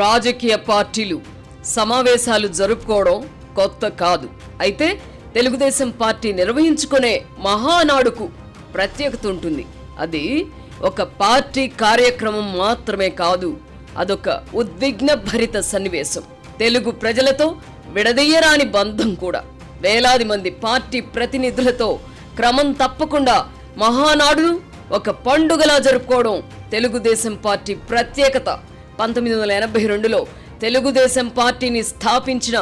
రాజకీయ పార్టీలు సమావేశాలు జరుపుకోవడం కొత్త కాదు. అయితే తెలుగుదేశం పార్టీ నిర్వహించుకునే మహానాడుకు ప్రత్యేకత ఉంటుంది. అది ఒక పార్టీ కార్యక్రమం మాత్రమే కాదు, అదొక ఉద్విగ్న భరిత సన్నివేశం. తెలుగు ప్రజలతో విడదీయరాని బంధం కూడా. వేలాది మంది పార్టీ ప్రతినిధులతో క్రమం తప్పకుండా మహానాడును ఒక పండుగలా జరుపుకోవడం తెలుగుదేశం పార్టీ ప్రత్యేకత. 1982లో తెలుగుదేశం పార్టీని స్థాపించిన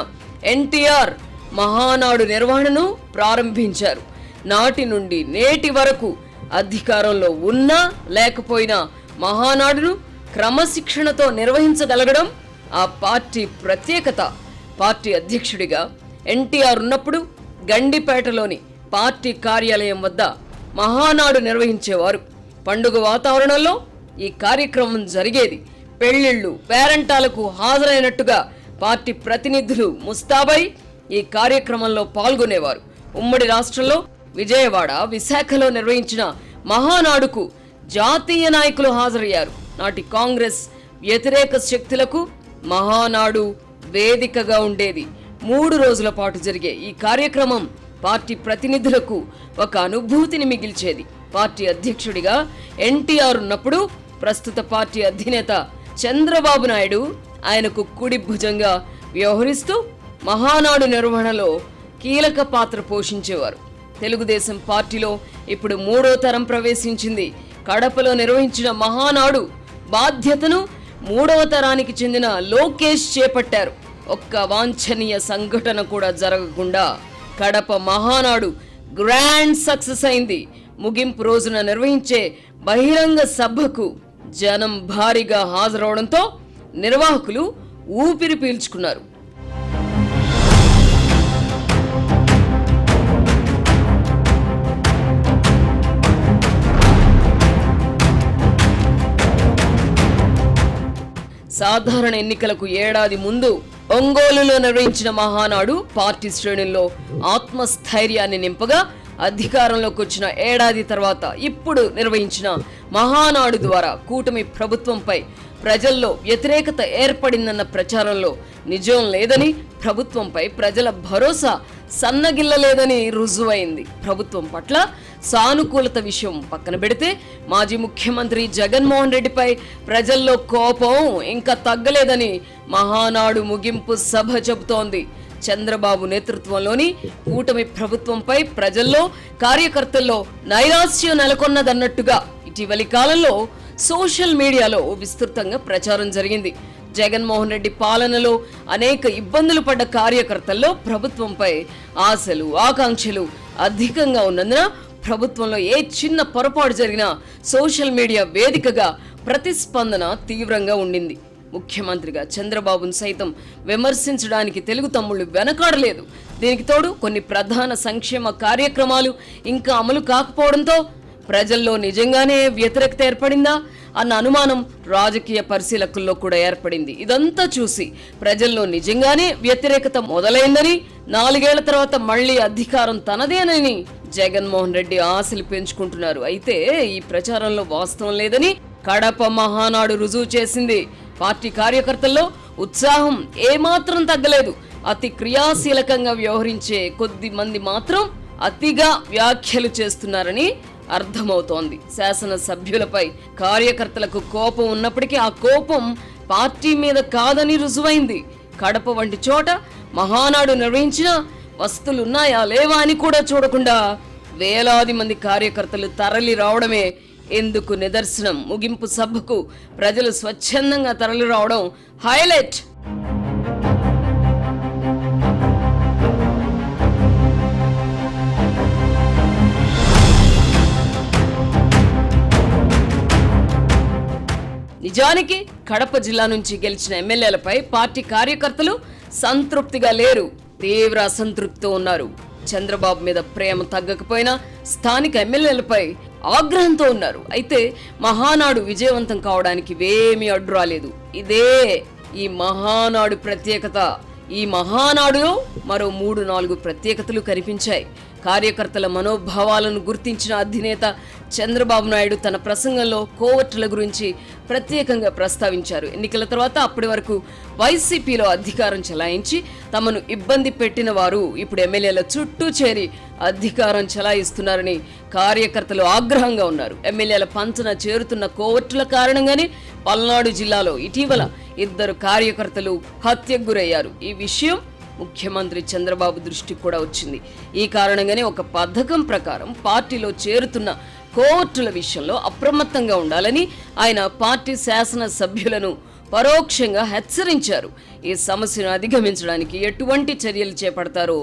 ఎన్టీఆర్ మహానాడు నిర్వహణను ప్రారంభించారు. నాటి నుండి నేటి వరకు అధికారంలో ఉన్నా లేకపోయినా మహానాడును క్రమశిక్షణతో నిర్వహించగలగడం ఆ పార్టీ ప్రత్యేకత. పార్టీ అధ్యక్షుడిగా ఎన్టీఆర్ ఉన్నప్పుడు గండిపేటలోని పార్టీ కార్యాలయం వద్ద మహానాడు నిర్వహించేవారు. పండుగ వాతావరణంలో ఈ కార్యక్రమం జరిగేది. పెళ్లిళ్లు, పేరంటాలకు హాజరైనట్టుగా పార్టీ ప్రతినిధులు ముస్తాబై ఈ కార్యక్రమంలో పాల్గొనేవారు. ఉమ్మడి రాష్ట్రంలో విజయవాడ, విశాఖలో నిర్వహించిన మహానాడుకు జాతీయ నాయకులు హాజరయ్యారు. నాటి కాంగ్రెస్ వ్యతిరేక శక్తులకు మహానాడు వేదికగా ఉండేది. 3 రోజుల పాటు జరిగే ఈ కార్యక్రమం పార్టీ ప్రతినిధులకు ఒక అనుభూతిని మిగిల్చేది. పార్టీ అధ్యక్షుడిగా ఎన్టీఆర్ ఉన్నప్పుడు ప్రస్తుత పార్టీ అధినేత చంద్రబాబు నాయుడు ఆయనకు కుడి భుజంగా వ్యవహరిస్తూ మహానాడు నిర్వహణలో కీలక పాత్ర పోషించేవారు. తెలుగుదేశం పార్టీలో ఇప్పుడు 3వ తరం ప్రవేశించింది. కడపలో నిర్వహించిన మహానాడు బాధ్యతను 3వ తరానికి చెందిన లోకేష్ చేపట్టారు. ఒక్క వాంఛనీయ సంఘటన కూడా జరగకుండా కడప మహానాడు గ్రాండ్ సక్సెస్ అయింది. ముగింపు రోజున నిర్వహించే బహిరంగ సభకు జనం భారీగా హాజరవడంతో నిర్వాహకులు ఊపిరి పీల్చుకున్నారు. సాధారణ ఎన్నికలకు ఏడాది ముందు ఒంగోలులో నిర్వహించిన మహానాడు పార్టీ శ్రేణుల్లో ఆత్మస్థైర్యాన్ని నింపగా, అధికారంలోకి వచ్చిన ఏడాది తర్వాత ఇప్పుడు నిర్వహించిన మహానాడు ద్వారా కూటమి ప్రభుత్వంపై ప్రజల్లో వ్యతిరేకత ఏర్పడిందన్న ప్రచారంలో నిజం లేదని, ప్రభుత్వంపై ప్రజల భరోసా సన్నగిల్లలేదని రుజువైంది. ప్రభుత్వం పట్ల సానుకూలత విషయం పక్కన పెడితే మాజీ ముఖ్యమంత్రి జగన్మోహన్ రెడ్డిపై ప్రజల్లో కోపం ఇంకా తగ్గలేదని మహానాడు ముగింపు సభ చెబుతోంది. చంద్రబాబు నేతృత్వంలోని కూటమి ప్రభుత్వంపై ప్రజల్లో, కార్యకర్తల్లో నైరాశ్యం నెలకొన్నదన్నట్టుగా ఇటీవలి కాలంలో సోషల్ మీడియాలో విస్తృతంగా ప్రచారం జరిగింది. జగన్మోహన్ రెడ్డి పాలనలో అనేక ఇబ్బందులు పడ్డ కార్యకర్తల్లో ప్రభుత్వంపై ఆశలు, ఆకాంక్షలు అధికంగా ఉన్నందున ప్రభుత్వంలో ఏ చిన్న పొరపాటు జరిగినా సోషల్ మీడియా వేదికగా ప్రతిస్పందన తీవ్రంగా ఉండింది. ముఖ్యమంత్రిగా చంద్రబాబును సైతం విమర్శించడానికి తెలుగు తమ్ముళ్లు వెనకాడలేదు. దీనికి తోడు కొన్ని ప్రధాన సంక్షేమ కార్యక్రమాలు ఇంకా అమలు కాకపోవడంతో ప్రజల్లో నిజంగానే వ్యతిరేకత ఏర్పడిందా అన్న అనుమానం రాజకీయ పరిశీలకుల్లో కూడా ఏర్పడింది. ఇదంతా చూసి ప్రజల్లో నిజంగానే వ్యతిరేకత మొదలైందని, 4 ఏళ్ల తర్వాత మళ్లీ అధికారం తనదేనని జగన్మోహన్ రెడ్డి ఆశలు పెంచుకుంటున్నారు. అయితే ఈ ప్రచారంలో వాస్తవం లేదని కడప మహానాడు రుజువు చేసింది. పార్టీ కార్యకర్తల్లో ఉత్సాహం ఏమాత్రం తగ్గలేదు. అతి క్రియాశీలకంగా వ్యవహరించే కొద్ది మంది మాత్రం అతిగా వ్యాఖ్యలు చేస్తున్నారని అర్థమవుతోంది. శాసనసభ్యులపై కార్యకర్తలకు కోపం ఉన్నప్పటికీ ఆ కోపం పార్టీ మీద కాదని రుజువైంది. కడప వంటి చోట మహానాడు నిర్వహించిన వస్తులున్నాయా లేవా అని కూడా చూడకుండా వేలాది మంది కార్యకర్తలు తరలి రావడమే ఎందుకు నిదర్శనం. ముగింపు సభకు ప్రజలు స్వచ్ఛందంగా తరలి రావడం హైలైట్. నిజానికి కడప జిల్లా నుంచి గెలిచిన ఎమ్మెల్యేలపై పార్టీ కార్యకర్తలు సంతృప్తిగా లేరు, తీవ్ర అసంతృప్తితో ఉన్నారు. చంద్రబాబు మీద ప్రేమ తగ్గకపోయినా స్థానిక ఎమ్మెల్యేలపై ఆగ్రహంతో ఉన్నారు. అయితే మహానాడు విజయవంతం కావడానికి ఇవేమీ అడ్డు రాలేదు. ఇదే ఈ మహానాడు ప్రత్యేకత. ఈ మహానాడులో మరో 3-4 ప్రత్యేకతలు కనిపించాయి. కార్యకర్తల మనోభావాలను గుర్తించిన అధినేత చంద్రబాబు నాయుడు తన ప్రసంగంలో కోవర్టుల గురించి ప్రత్యేకంగా ప్రస్తావించారు. ఎన్నికల తర్వాత అప్పటి వరకు వైసీపీలో అధికారం చెలాయించి తమను ఇబ్బంది పెట్టిన వారు ఇప్పుడు ఎమ్మెల్యేల చుట్టూ చేరి అధికారం చెలాయిస్తున్నారని కార్యకర్తలు ఆగ్రహంగా ఉన్నారు. ఎమ్మెల్యేల పంచన చేరుతున్న కోవర్టుల కారణంగానే పల్నాడు జిల్లాలో ఇటీవల 2 కార్యకర్తలు హత్యకు గురయ్యారు. ఈ విషయం ముఖ్యమంత్రి చంద్రబాబు దృష్టికి కూడా వచ్చింది. ఈ కారణంగానే ఒక పథకం ప్రకారం పార్టీలో చేరుతున్న కోవర్టుల విషయంలో అప్రమత్తంగా ఉండాలని ఆయన పార్టీ శాసన సభ్యులను పరోక్షంగా హెచ్చరించారు. ఈ సమస్యను అధిగమించడానికి ఎటువంటి చర్యలు చేపడతారో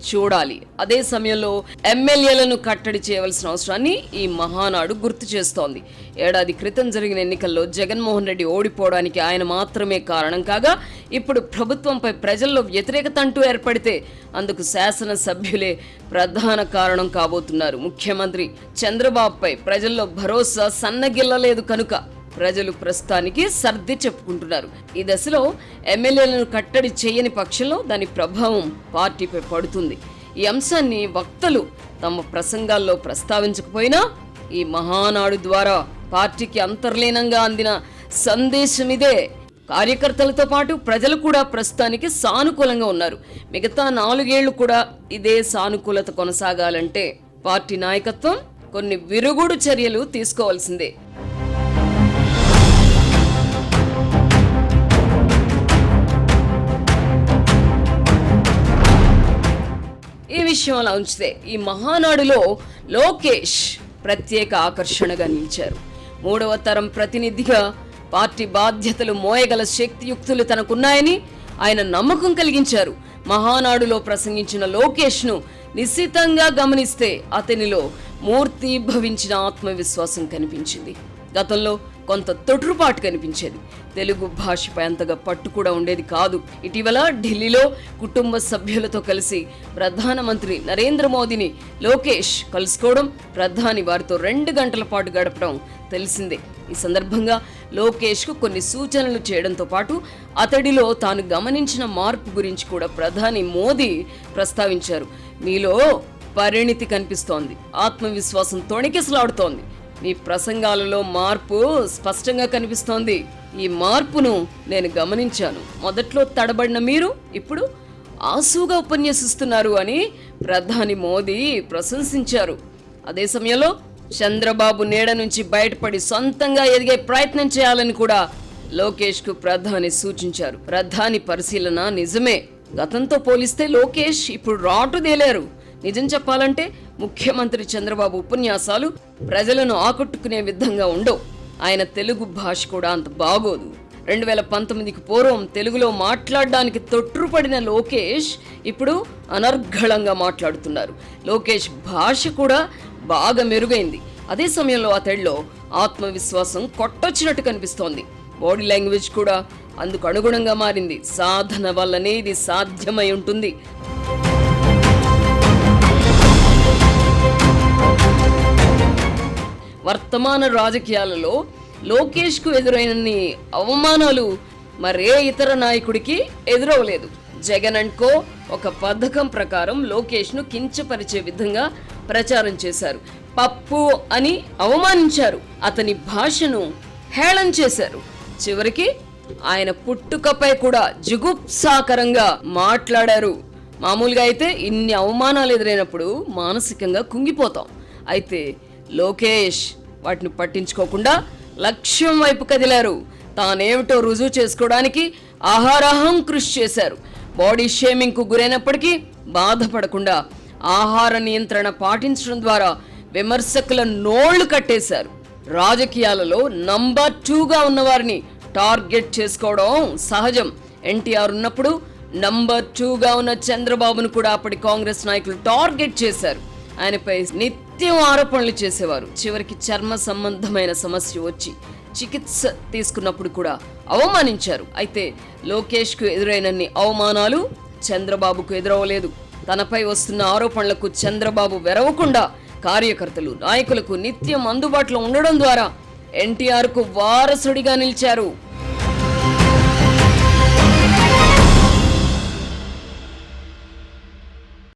చూడాలి. అదే సమయంలో ఎమ్మెల్యేలను కట్టడి చేయవలసిన అవసరాన్ని ఈ మహానాడు గుర్తు చేస్తోంది. ఏడాది క్రితం జరిగిన ఎన్నికల్లో జగన్మోహన్ రెడ్డి ఓడిపోవడానికి ఆయన మాత్రమే కారణం కాగా, ఇప్పుడు ప్రభుత్వంపై ప్రజల్లో వ్యతిరేకత అంటూ ఏర్పడితే అందుకు శాసన సభ్యులే ప్రధాన కారణం కాబోతున్నారు. ముఖ్యమంత్రి చంద్రబాబుపై ప్రజల్లో భరోసా సన్నగిల్లలేదు కనుక ప్రజలు ప్రస్తుతానికి సర్ది చెప్పుకుంటున్నారు. ఈ దశలో ఎమ్మెల్యేలను కట్టడి చేయని పక్షంలో దాని ప్రభావం పార్టీపై పడుతుంది. ఈ అంశాన్ని వక్తలు తమ ప్రసంగాల్లో ప్రస్తావించకపోయినా ఈ మహానాడు ద్వారా పార్టీకి అంతర్లీనంగా అందిన సందేశం ఇదే. కార్యకర్తలతో పాటు ప్రజలు కూడా ప్రస్తుతానికి సానుకూలంగా ఉన్నారు. మిగతా 4 ఏళ్లు కూడా ఇదే సానుకూలత కొనసాగాలంటే పార్టీ నాయకత్వం కొన్ని విరుగుడు చర్యలు తీసుకోవాల్సిందే. ఈ విషయం అలా ఉంచితే ఈ మహానాడులో లోకేష్ ప్రత్యేక ఆకర్షణగా నిలిచారు. 3వ తరం ప్రతినిధిగా పార్టీ బాధ్యతలు మోయగల శక్తియుక్తులు తనకున్నాయని ఆయన నమ్మకం కలిగించారు. మహానాడులో ప్రసంగించిన లోకేష్ను నిశితంగా గమనిస్తే అతనిలో మూర్తి భవించిన ఆత్మవిశ్వాసం కనిపించింది. గతంలో కొంత తొట్రుపాటు కనిపించేది. తెలుగు భాషపై అంతగా పట్టు కూడా ఉండేది కాదు. ఇటీవల ఢిల్లీలో కుటుంబ సభ్యులతో కలిసి ప్రధానమంత్రి నరేంద్ర మోదీని లోకేష్ కలుసుకోవడం, ప్రధాని వారితో 2 గంటల పాటు గడపడం తెలిసిందే. ఈ సందర్భంగా లోకేష్కు కొన్ని సూచనలు చేయడంతో పాటు అతడిలో తాను గమనించిన మార్పు గురించి కూడా ప్రధాని మోదీ ప్రస్తావించారు. మీలో పరిణితి కనిపిస్తోంది, ఆత్మవిశ్వాసం తొణికిసలాడుతోంది, మీ ప్రసంగాలలో మార్పు స్పష్టంగా కనిపిస్తోంది. ఈ మార్పును నేను గమనించాను. మొదట్లో తడబడిన మీరు ఇప్పుడు ఆసుగా ఉపన్యసిస్తున్నారు అని ప్రధాని మోదీ ప్రశంసించారు. అదే సమయంలో చంద్రబాబు నీడ నుంచి బయటపడి సొంతంగా ఎదిగే ప్రయత్నం చేయాలని కూడా లోకేష్కు ప్రధాని సూచించారు. ప్రధాని పరిశీలన నిజమే. గతంతో పోలిస్తే లోకేష్ ఇప్పుడు రాటుదేలారు. నిజం చెప్పాలంటే ముఖ్యమంత్రి చంద్రబాబు ఉపన్యాసాలు ప్రజలను ఆకట్టుకునే విధంగా ఉండవు. ఆయన తెలుగు భాష కూడా అంత బాగోదు. 2019కి పూర్వం తెలుగులో మాట్లాడడానికి తొట్టుపడిన లోకేష్ ఇప్పుడు అనర్గళంగా మాట్లాడుతున్నారు. లోకేష్ భాష కూడా బాగా మెరుగైంది. అదే సమయంలో అతడిలో ఆత్మవిశ్వాసం కొట్టొచ్చినట్టు కనిపిస్తోంది. బాడీ లాంగ్వేజ్ కూడా అందుకు అనుగుణంగా మారింది. సాధన వల్లనే ఇది సాధ్యమై ఉంటుంది. వర్తమాన రాజకీయాలలో లోకేష్కు ఎదురైనన్ని అవమానాలు మరే ఇతర నాయకుడికి ఎదురవలేదు. జగన్ అండ్ కో ఒక పథకం ప్రకారం లోకేష్ను కించపరిచే విధంగా ప్రచారం చేశారు. పప్పు అని అవమానించారు. అతని భాషను హేళన చేశారు. చివరికి ఆయన పుట్టుకపై కూడా జుగుప్సాకరంగా మాట్లాడారు. మామూలుగా అయితే ఇన్ని అవమానాలు ఎదురైనప్పుడు మానసికంగా కుంగిపోతాం. అయితే లోకేష్ వాటిని పట్టించుకోకుండా లక్ష్యం వైపు కదిలారు. తానేమిటో రుజువు చేసుకోవడానికి ఆహారాహం కృషి చేశారు. బాడీ షేమింగ్కు గురైనప్పటికీ బాధపడకుండా ఆహార నియంత్రణ పాటించడం ద్వారా విమర్శకుల నోళ్లు కట్టేశారు. రాజకీయాలలో నంబర్ 2గా ఉన్నవారిని టార్గెట్ చేసుకోవడం సహజం. ఎన్టీఆర్ ఉన్నప్పుడు నంబర్ 2గా ఉన్న చంద్రబాబును కూడా అప్పటి కాంగ్రెస్ నాయకులు టార్గెట్ చేశారు. ఆయనపై నిత్యం ఆరోపణలు చేసేవారు. చివరికి చర్మ సంబంధమైన సమస్య వచ్చి చికిత్స తీసుకున్నప్పుడు కూడా అవమానించారు. అయితే లోకేష్కు ఎదురైనన్ని అవమానాలు చంద్రబాబుకు ఎదురవలేదు. తనపై వస్తున్న ఆరోపణలకు చంద్రబాబు వెరవకుండా కార్యకర్తలు, నాయకులకు నిత్యం అందుబాటులో ఉండడం ద్వారా ఎన్టీఆర్కు వారసుడిగా నిలిచారు.